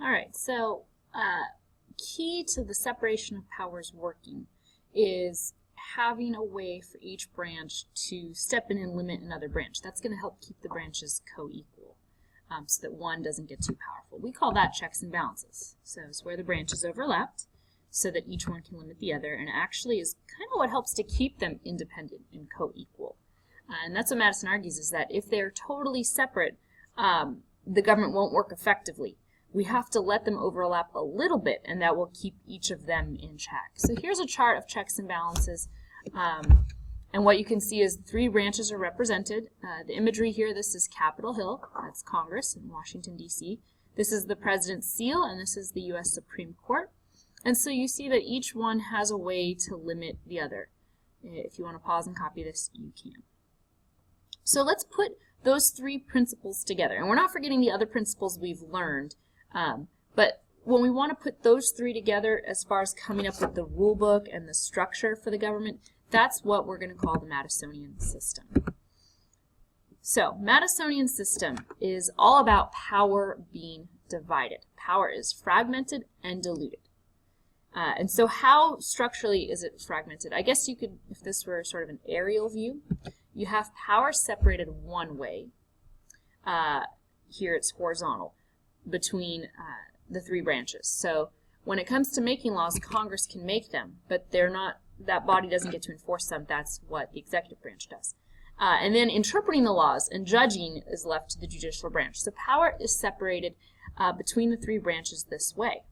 All right, so key to the separation of powers working is having a way for each branch to step in and limit another branch. That's going to help keep the branches co-equal so that one doesn't get too powerful. We call that checks and balances. So it's where the branches overlapped so that each one can limit the other, and actually is kind of what helps to keep them independent and co-equal. And that's what Madison argues, is that if they're totally separate, the government won't work effectively. We have to let them overlap a little bit, and that will keep each of them in check. So here's a chart of checks and balances, and what you can see is 3 branches are represented. The imagery here, this is Capitol Hill, that's Congress in Washington, D.C. This is the President's seal, and this is the U.S. Supreme Court. And so you see that each one has a way to limit the other. If you want to pause and copy this, you can. So let's put those 3 principles together. And we're not forgetting the other principles we've learned, but when we want to put those 3 together as far as coming up with the rule book and the structure for the government, that's what we're going to call the Madisonian system. So, Madisonian system is all about power being divided. Power is fragmented and diluted. And so how structurally is it fragmented? I guess you could, if this were sort of an aerial view, you have power separated one way. Here it's horizontal between the 3 branches. So when it comes to making laws, Congress can make them, but they're not, that body doesn't get to enforce them. That's what the executive branch does. And then interpreting the laws and judging is left to the judicial branch. So power is separated between the 3 branches this way.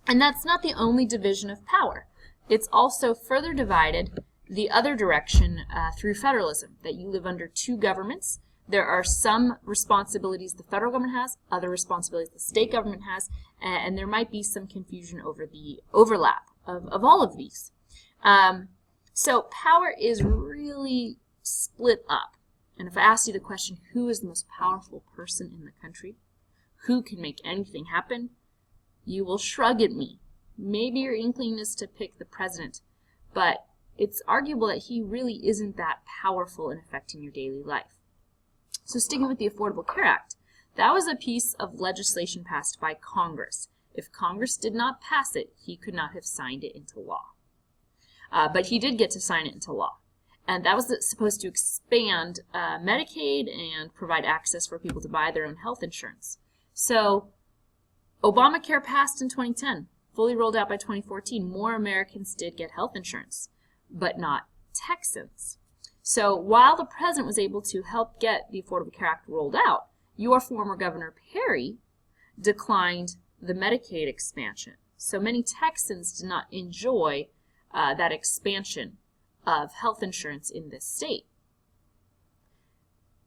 And that's not the only division of power. It's also further divided the other direction through federalism, that you live under 2 governments. There are some responsibilities the federal government has, other responsibilities the state government has, and there might be some confusion over the overlap of all of these. So power is really split up. And if I ask you the question, who is the most powerful person in the country? Who can make anything happen? You will shrug at me. Maybe your inkling is to pick the president, but it's arguable that he really isn't that powerful in affecting your daily life. So sticking with the Affordable Care Act, that was a piece of legislation passed by Congress. If Congress did not pass it, he could not have signed it into law. But he did get to sign it into law. And that was supposed to expand Medicaid and provide access for people to buy their own health insurance. So Obamacare passed in 2010, fully rolled out by 2014. More Americans did get health insurance, but not Texans. So while the president was able to help get the Affordable Care Act rolled out, your former Governor Perry declined the Medicaid expansion. So many Texans did not enjoy that expansion of health insurance in this state.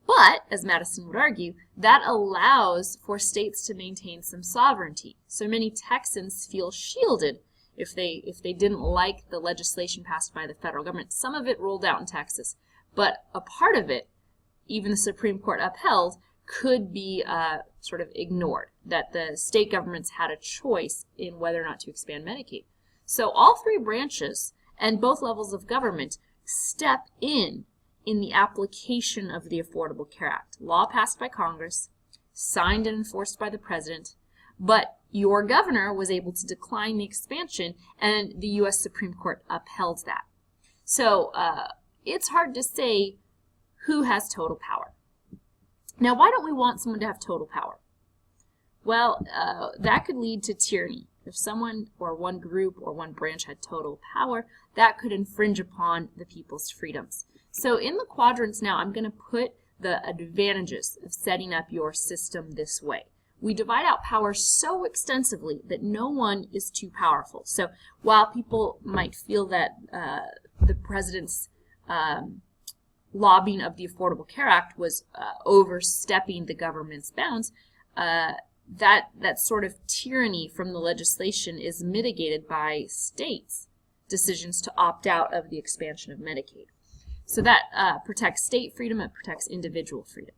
But, as Madison would argue, that allows for states to maintain some sovereignty. So many Texans feel shielded if they didn't like the legislation passed by the federal government. Some of it rolled out in Texas, but a part of it, even the Supreme Court upheld, could be sort of ignored, that the state governments had a choice in whether or not to expand Medicaid. So all 3 branches and both levels of government step in the application of the Affordable Care Act. Law passed by Congress, signed and enforced by the president, but your governor was able to decline the expansion, and the U.S. Supreme Court upheld that. So it's hard to say who has total power. Now, why don't we want someone to have total power? Well, that could lead to tyranny. If someone or one group or one branch had total power, that could infringe upon the people's freedoms. So in the quadrants now, I'm going to put the advantages of setting up your system this way. We divide out power so extensively that no one is too powerful. So while people might feel that the president's lobbying of the Affordable Care Act was overstepping the government's bounds, that sort of tyranny from the legislation is mitigated by states' decisions to opt out of the expansion of Medicaid. So that protects state freedom, it protects individual freedom.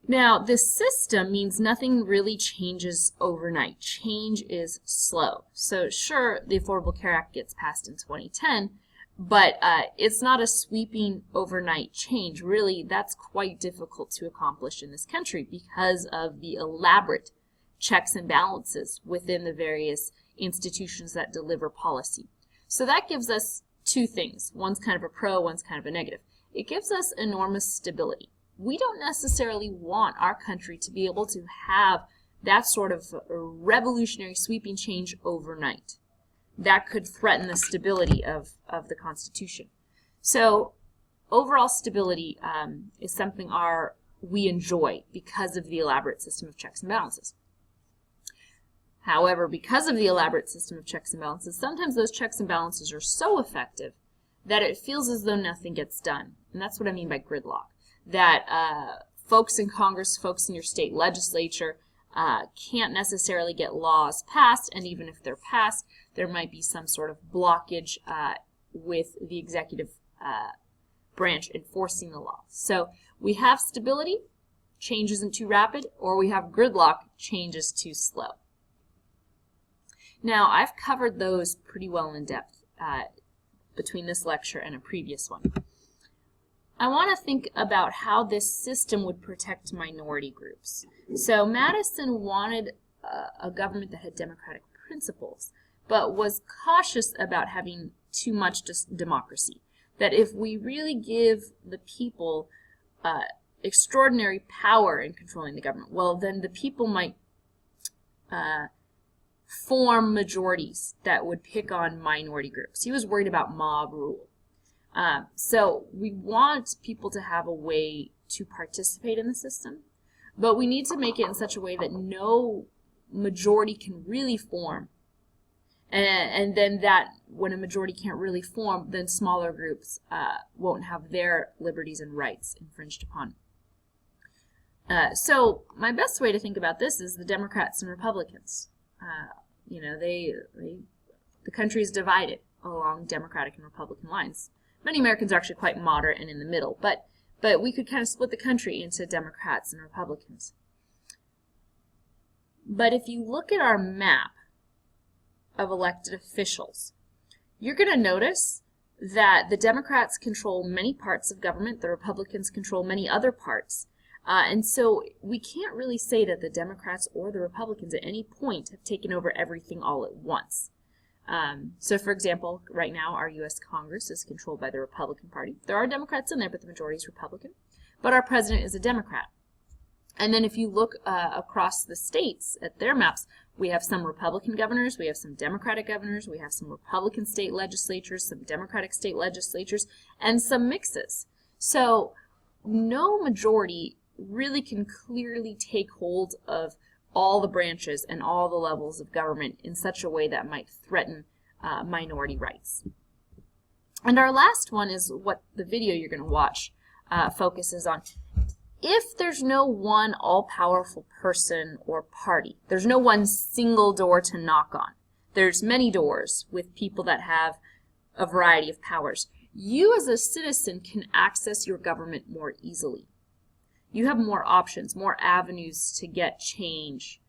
Now, this system means nothing really changes overnight. Change is slow. So sure, the Affordable Care Act gets passed in 2010, But it's not a sweeping overnight change. Really, that's quite difficult to accomplish in this country because of the elaborate checks and balances within the various institutions that deliver policy. So that gives us two things. One's kind of a pro, one's kind of a negative. It gives us enormous stability. We don't necessarily want our country to be able to have that sort of revolutionary sweeping change overnight. That could threaten the stability of the Constitution. So overall stability is something we enjoy because of the elaborate system of checks and balances. However, because of the elaborate system of checks and balances, sometimes those checks and balances are so effective that it feels as though nothing gets done. And that's what I mean by gridlock. That folks in Congress, folks in your state legislature can't necessarily get laws passed, and even if they're passed, there might be some sort of blockage with the executive branch enforcing the law. So we have stability, change isn't too rapid, or we have gridlock, change is too slow. Now, I've covered those pretty well in depth between this lecture and a previous one. I want to think about how this system would protect minority groups. So Madison wanted a government that had democratic principles, but was cautious about having too much democracy. That if we really give the people extraordinary power in controlling the government, well, then the people might form majorities that would pick on minority groups. He was worried about mob rule. So we want people to have a way to participate in the system, but we need to make it in such a way that no majority can really form. And then that when a majority can't really form, then smaller groups won't have their liberties and rights infringed upon. So my best way to think about this is the Democrats and Republicans. The country is divided along Democratic and Republican lines. Many Americans are actually quite moderate and in the middle, but we could kind of split the country into Democrats and Republicans. But if you look at our map of elected officials, you're going to notice that the Democrats control many parts of government, the Republicans control many other parts. And so we can't really say that the Democrats or the Republicans at any point have taken over everything all at once. So for example, right now our U.S. Congress is controlled by the Republican Party. There are Democrats in there, but the majority is Republican. But our president is a Democrat. And then if you look across the states at their maps, we have some Republican governors, we have some Democratic governors, we have some Republican state legislatures, some Democratic state legislatures, and some mixes. So no majority really can clearly take hold of all the branches and all the levels of government in such a way that might threaten minority rights. And our last one is what the video you're going to watch focuses on. If there's no one all-powerful person or party, there's no one single door to knock on. There's many doors with people that have a variety of powers. You as a citizen can access your government more easily. You have more options, more avenues to get change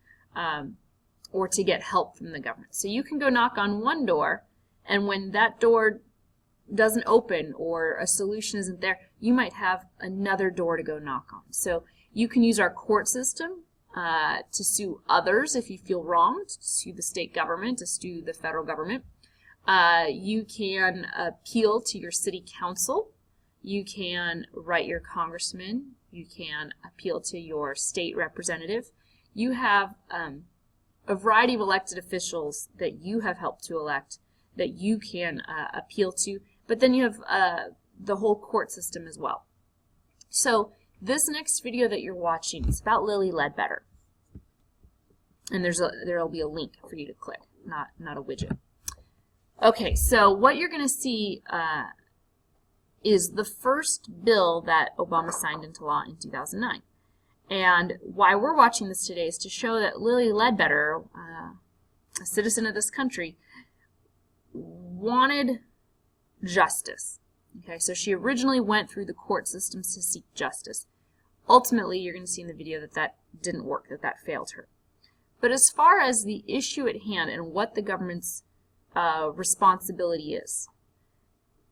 or to get help from the government. So you can go knock on one door, and when that door doesn't open or a solution isn't there, you might have another door to go knock on. So you can use our court system to sue others if you feel wronged, to sue the state government, to sue the federal government. You can appeal to your city council. You can write your congressman. You can appeal to your state representative. You have a variety of elected officials that you have helped to elect that you can appeal to, but then you have the whole court system as well. So this next video that you're watching is about Lilly Ledbetter, and there'll be a link for you to click, not a widget. Okay, so what you're going to see is the first bill that Obama signed into law in 2009. And why we're watching this today is to show that Lilly Ledbetter, a citizen of this country, wanted justice. Okay, so she originally went through the court systems to seek justice. Ultimately, you're going to see in the video that that didn't work, that failed her. But as far as the issue at hand and what the government's responsibility is,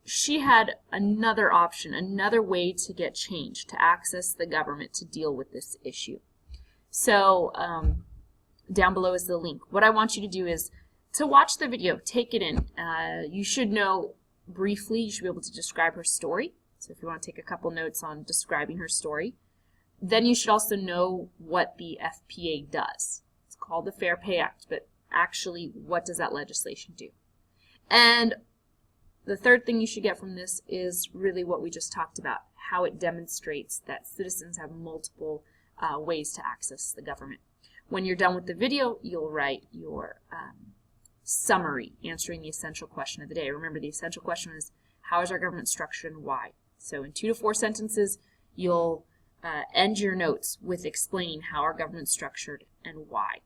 she had another option, another way to get change, to access the government to deal with this issue. So down below is the link. What I want you to do is to watch the video, take it in. You should know briefly, you should be able to describe her story. So if you want to take a couple notes on describing her story. Then you should also know what the FPA does. It's called the Fair Pay Act, but actually, what does that legislation do? And the third thing you should get from this is really what we just talked about, how it demonstrates that citizens have multiple ways to access the government. When you're done with the video, you'll write your summary answering the essential question of the day. Remember, the essential question is, how is our government structured and why? So in 2 to 4 sentences, you'll end your notes with explaining how our government's structured and why.